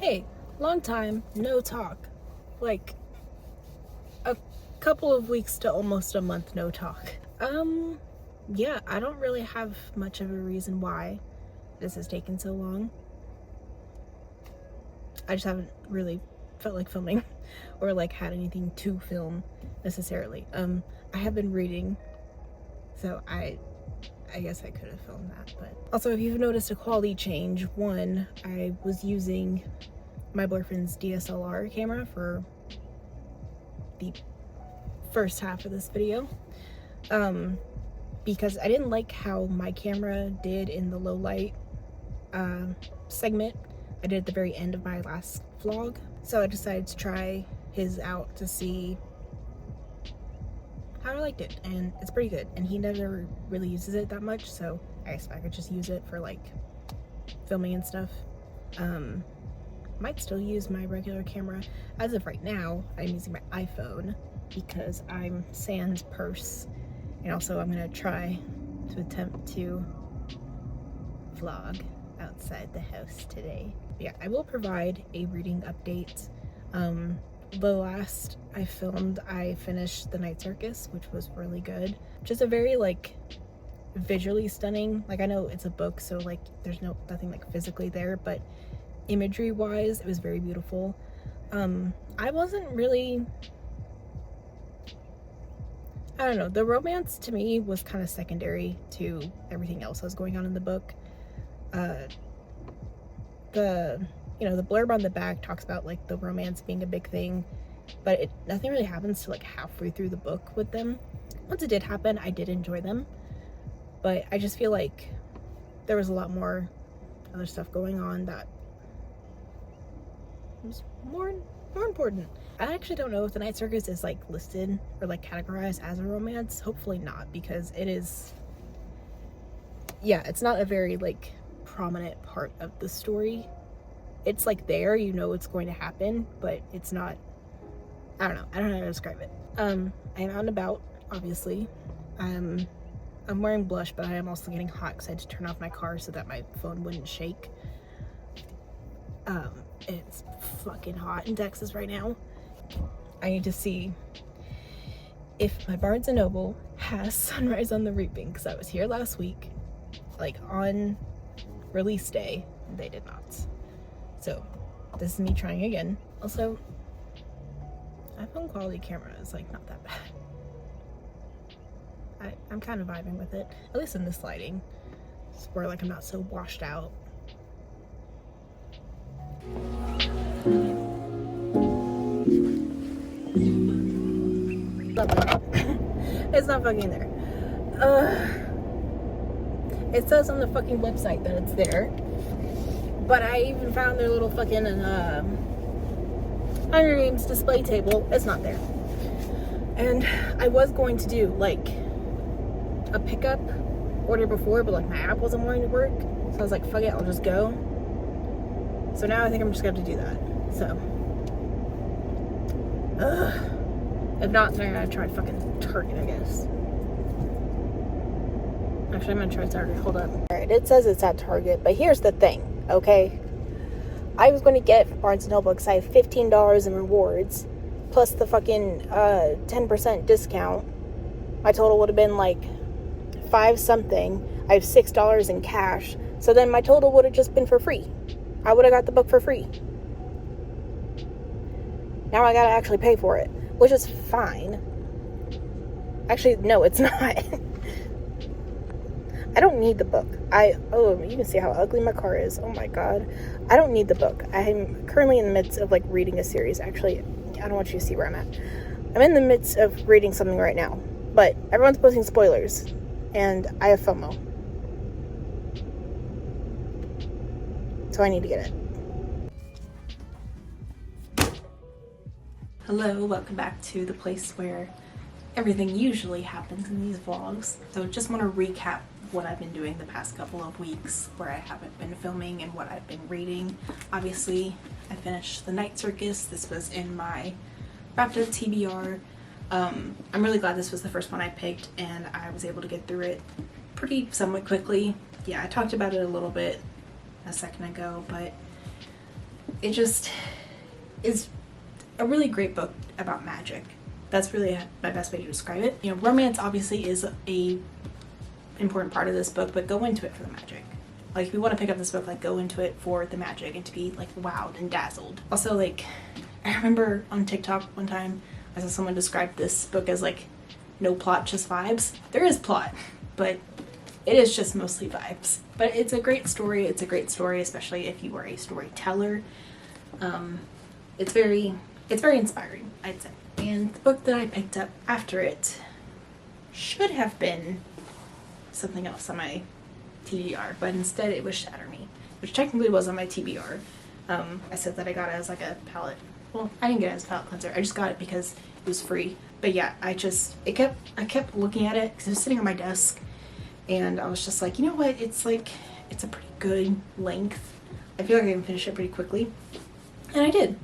Hey, long time, no talk. Like, a couple of weeks to almost a month no talk. Yeah, I don't really have much of a reason why this has taken so long. I just haven't really felt like filming or like had anything to film necessarily. I have been reading, so I guess I could have filmed that, but also if you've noticed a quality change, one, I was using my boyfriend's DSLR camera for the first half of this video, because I didn't like how my camera did in the low light segment I did at the very end of my last vlog. So I decided to try his out to see how I liked it, and it's pretty good. And he never really uses it that much, so I guess I could just use it for like filming and stuff. Might still use my regular camera. As of right now, I'm using my iPhone because I'm sans purse, and also I'm gonna try to attempt to vlog outside the house today. But yeah, I will provide a reading update. The last I filmed, I finished The Night Circus, which was really good. Just a very like visually stunning, like I know it's a book, so like there's nothing like physically there, but imagery wise it was very beautiful. I wasn't really, I don't know, the romance to me was kind of secondary to everything else that was going on in the book. The blurb on the back talks about like the romance being a big thing, but nothing really happens till like halfway through the book with them. Once it did happen, I did enjoy them, but I just feel like there was a lot more other stuff going on that was more important. I actually don't know if The Night Circus is like listed or like categorized as a romance. Hopefully not, because it is, yeah, it's not a very like prominent part of the story. It's like there, you know it's going to happen, but it's not, I don't know how to describe it. I am out and about, obviously. I'm wearing blush, but I am also getting hot because I had to turn off my car so that my phone wouldn't shake. It's fucking hot in Texas right now. I need to see if my Barnes & Noble has Sunrise on the Reaping, because I was here last week, like on release day, and they did not. So this is me trying again. Also, iPhone quality camera is like not that bad. I'm kind of vibing with it, at least in this lighting, where like I'm not so washed out. It's not fucking there. It says on the fucking website that it's there, but I even found their little fucking Hunger Games display table. It's not there. And I was going to do like a pickup order before, but like my app wasn't wanting to work, so I was like, fuck it, I'll just go. So now I think I'm just gonna have to do that. So if not, then I'm gonna try fucking Target, I guess. Actually, I'm gonna try Target. Hold up. Alright, it says it's at Target, but here's the thing, okay? I was going to get it for Barnes & Noble because I have $15 in rewards, plus the fucking 10% discount. My total would have been like $5 something. I have $6 in cash, so then my total would have just been for free. I would have got the book for free. Now I gotta actually pay for it, which is fine. Actually, no, it's not. I don't need the book. You can see how ugly my car is. Oh my god. I don't need the book. I'm currently in the midst of like reading a series. Actually, I don't want you to see where I'm at. I'm in the midst of reading something right now, but everyone's posting spoilers, and I have FOMO. So I need to get it. Hello, welcome back to the place where everything usually happens in these vlogs. So just want to recap what I've been doing the past couple of weeks where I haven't been filming and what I've been reading. Obviously, I finished The Night Circus. This was in my wrapped up TBR. I'm really glad this was the first one I picked, and I was able to get through it somewhat quickly. Yeah, I talked about it a little bit a second ago, but it just is a really great book about magic. That's really my best way to describe it. You know, romance obviously is a important part of this book, but go into it for the magic. Like, if you want to pick up this book, like, go into it for the magic and to be, like, wowed and dazzled. Also, like, I remember on TikTok one time, I saw someone describe this book as, like, no plot, just vibes. There is plot, but it is just mostly vibes. But it's a great story. It's a great story, especially if you are a storyteller. It's very inspiring, I'd say. And the book that I picked up after it should have been something else on my TBR, but instead it was Shatter Me, which technically was on my TBR. I said that I got it as like a palette. Well, I didn't get it as a palette cleanser. I just got it because it was free. But yeah, I kept looking at it because it was sitting on my desk, and I was just like, you know what? It's a pretty good length. I feel like I can finish it pretty quickly, and I did.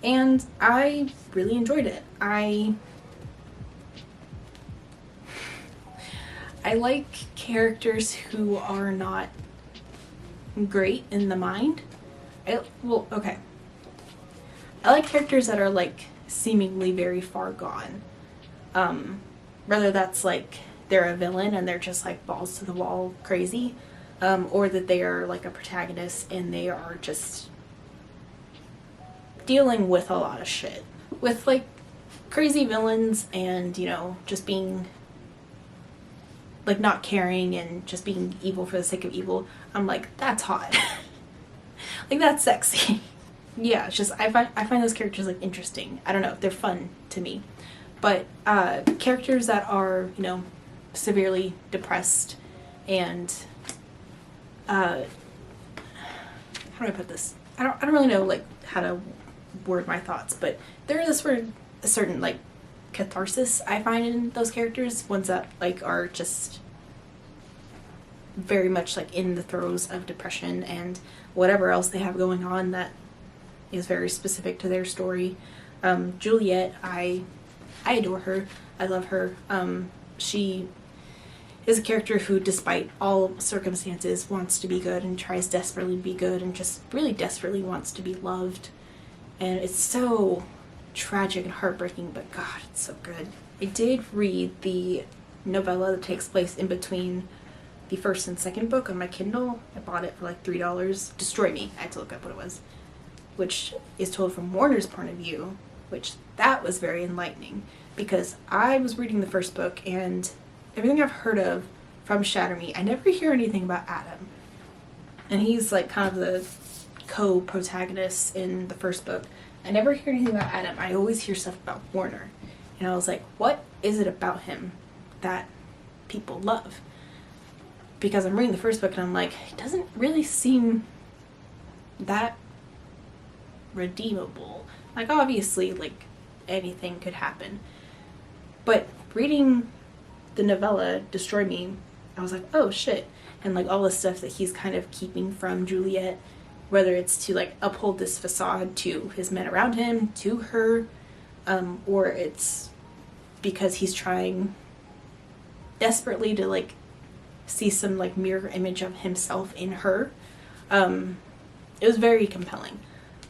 And I really enjoyed it. I like characters who are not great in the mind. I like characters that are like seemingly very far gone. Whether that's like they're a villain and they're just like balls to the wall crazy, or that they are like a protagonist and they are just dealing with a lot of shit. With like crazy villains and, you know, just being like not caring and just being evil for the sake of evil, I'm like, that's hot. Like, that's sexy. Yeah, it's just I find those characters like interesting. I don't know, they're fun to me. But characters that are, you know, severely depressed and how do I put this? I don't really know like how to word my thoughts, but there is a certain like catharsis I find in those characters, ones that like are just very much like in the throes of depression and whatever else they have going on that is very specific to their story. Juliet, I adore her. I love her. She is a character who, despite all circumstances, wants to be good and tries desperately to be good and just really desperately wants to be loved. And it's so tragic and heartbreaking, but God, it's so good. I did read the novella that takes place in between the first and second book on my Kindle. I bought it for like $3. Destroy Me. I had to look up what it was. Which is told from Warner's point of view, which that was very enlightening because I was reading the first book and everything I've heard of from Shatter Me, I never hear anything about Adam. And he's like kind of the co-protagonist in the first book. I never hear anything about Adam. I always hear stuff about Warner. And I was like, what is it about him that people love? Because I'm reading the first book and I'm like, it doesn't really seem that redeemable. Like, obviously, like, anything could happen. But reading the novella, Destroy Me, I was like, oh shit. And like all the stuff that he's kind of keeping from Juliet, whether it's to like uphold this facade to his men around him, to her, or it's because he's trying desperately to like see some like mirror image of himself in her. It was very compelling.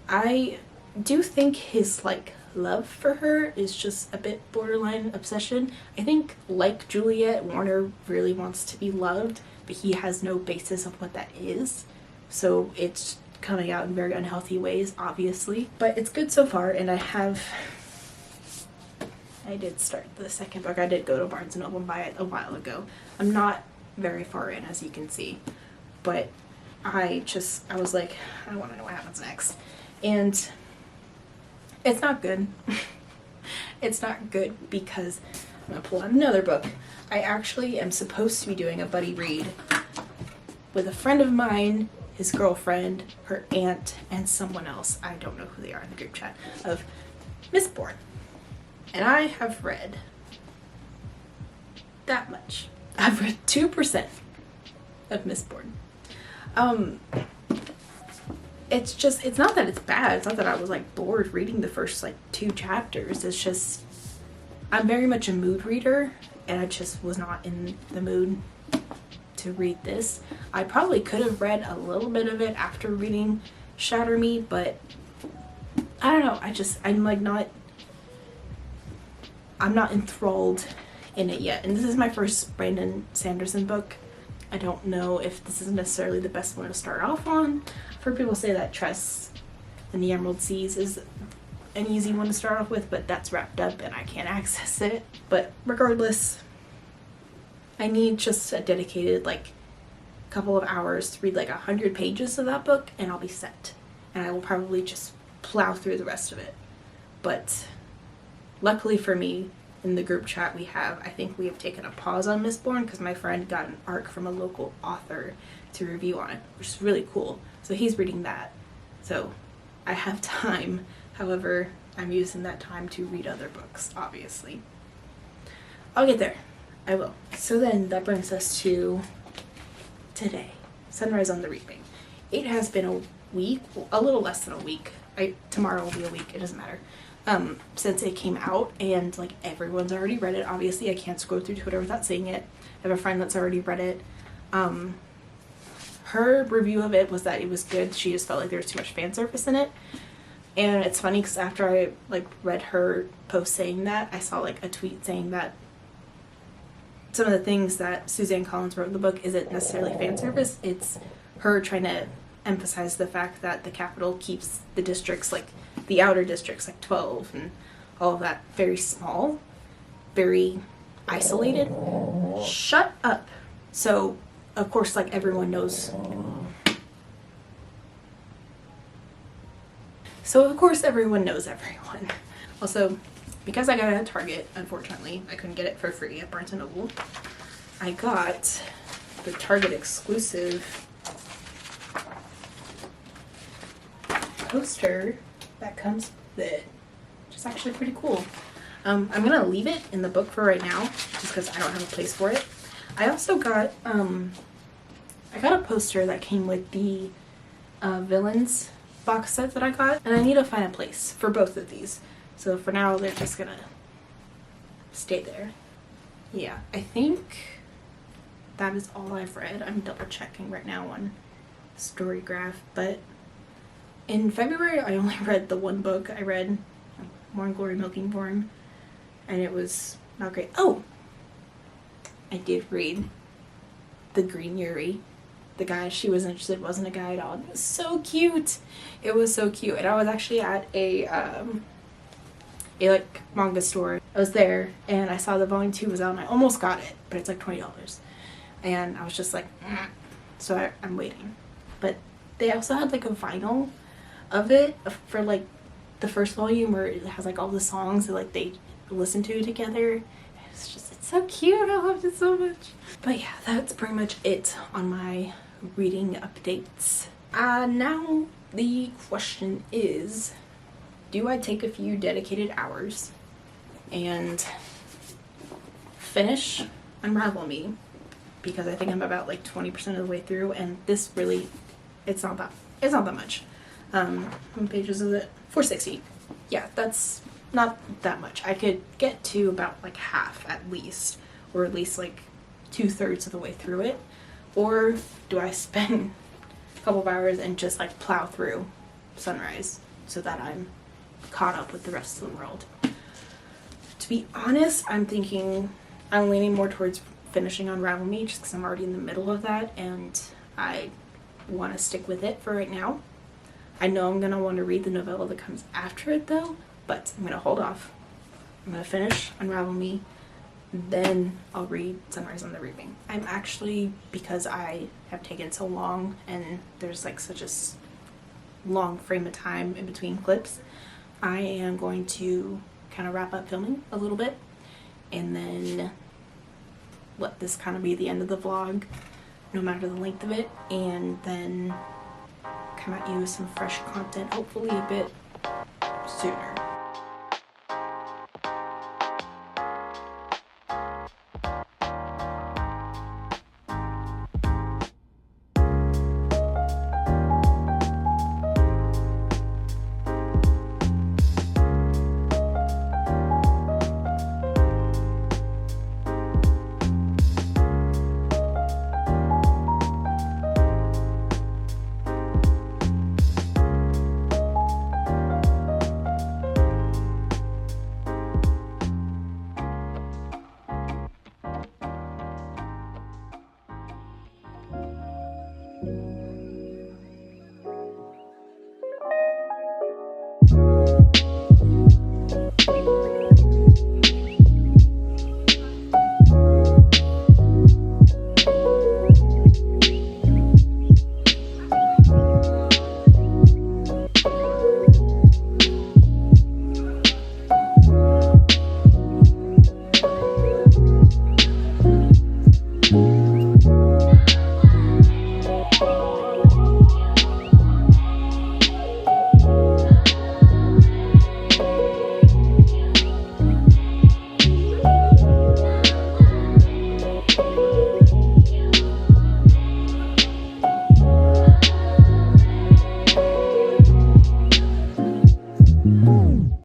I do think his like love for her is just a bit borderline obsession. I think, like Juliet, Warner really wants to be loved, but he has no basis of what that is. So it's coming out in very unhealthy ways, obviously. But it's good so far, and I did start the second book. I did go to Barnes & Noble and buy it a while ago. I'm not very far in, as you can see, but I was like, I want to know what happens next. And it's not good. It's not good because I'm gonna pull out another book. I actually am supposed to be doing a buddy read with a friend of mine, his girlfriend, her aunt, and someone else. I don't know who they are in the group chat, of Mistborn. And I have read that much. I've read 2% of Mistborn. It's not that it's bad. It's not that I was like bored reading the first like 2 chapters. It's just, I'm very much a mood reader and I just was not in the mood to read this. I probably could have read a little bit of it after reading shatter me, but I don't know, I'm not enthralled in it yet. And this is my first Brandon Sanderson book. I don't know if this is necessarily the best one to start off on. I've heard people say that Tress and the Emerald Seas is an easy one to start off with, but that's wrapped up and I can't access it. But regardless, I need just a dedicated like couple of hours to read like 100 pages of that book and I'll be set. And I will probably just plow through the rest of it. But luckily for me, in the group chat I think we have taken a pause on Mistborn because my friend got an arc from a local author to review on it, which is really cool. So he's reading that. So I have time. However, I'm using that time to read other books, obviously. I'll get there. I will. So then that brings us to today. Sunrise on the Reaping. It has been a week, a little less than a week. Tomorrow will be a week, it doesn't matter. Since it came out, and like everyone's already read it. Obviously I can't scroll through Twitter without seeing it. I have a friend that's already read it. Her review of it was that it was good. She just felt like there was too much fan service in it. And it's funny because after I like read her post saying that, I saw like a tweet saying that some of the things that Suzanne Collins wrote in the book isn't necessarily fan service. It's her trying to emphasize the fact that the capital keeps the districts, like the outer districts, like 12 and all of that, very small, very isolated. Shut up. So of course, like everyone knows. So of course everyone knows everyone. Also, because I got it at Target, unfortunately, I couldn't get it for free at Barnes & Noble. I got the Target exclusive poster that comes with it, which is actually pretty cool. I'm gonna leave it in the book for right now, just because I don't have a place for it. I also got I got a poster that came with the Villains box set that I got, and I need to find a place for both of these. So for now, they're just gonna stay there. Yeah, I think that is all I've read. I'm double checking right now on Storygraph, but in February I only read the one book. I read More in Glory Milkingborn, and it was not great. Oh, I did read The Green Yuri. The guy she was interested wasn't a guy at all. It was so cute. It was so cute. And I was actually at a like manga store. I was there and I saw the volume 2 was out and I almost got it, but it's like $20. And I was just like, so I'm waiting. But they also had like a vinyl of it for like the first volume where it has like all the songs that like they listen to together. It's so cute. I loved it so much. But yeah, that's pretty much it on my reading updates. Now the question is, do I take a few dedicated hours and finish Unravel Me? Because I think I'm about like 20% of the way through, and this really, it's not that much. How many pages is it? 460. Yeah, that's not that much. I could get to about like half at least, or at least like 2/3 of the way through it. Or do I spend a couple of hours and just like plow through Sunrise so that I'm caught up with the rest of the world? To be honest, I'm leaning more towards finishing Unravel Me just because I'm already in the middle of that and I want to stick with it for right now. I know I'm going to want to read the novella that comes after it though, but I'm going to hold off. I'm going to finish Unravel Me, then I'll read Sunrise on the Reaping. I'm actually, because I have taken so long and there's like such a long frame of time in between clips, I am going to kind of wrap up filming a little bit and then let this kind of be the end of the vlog, no matter the length of it, and then come at you with some fresh content, hopefully a bit sooner.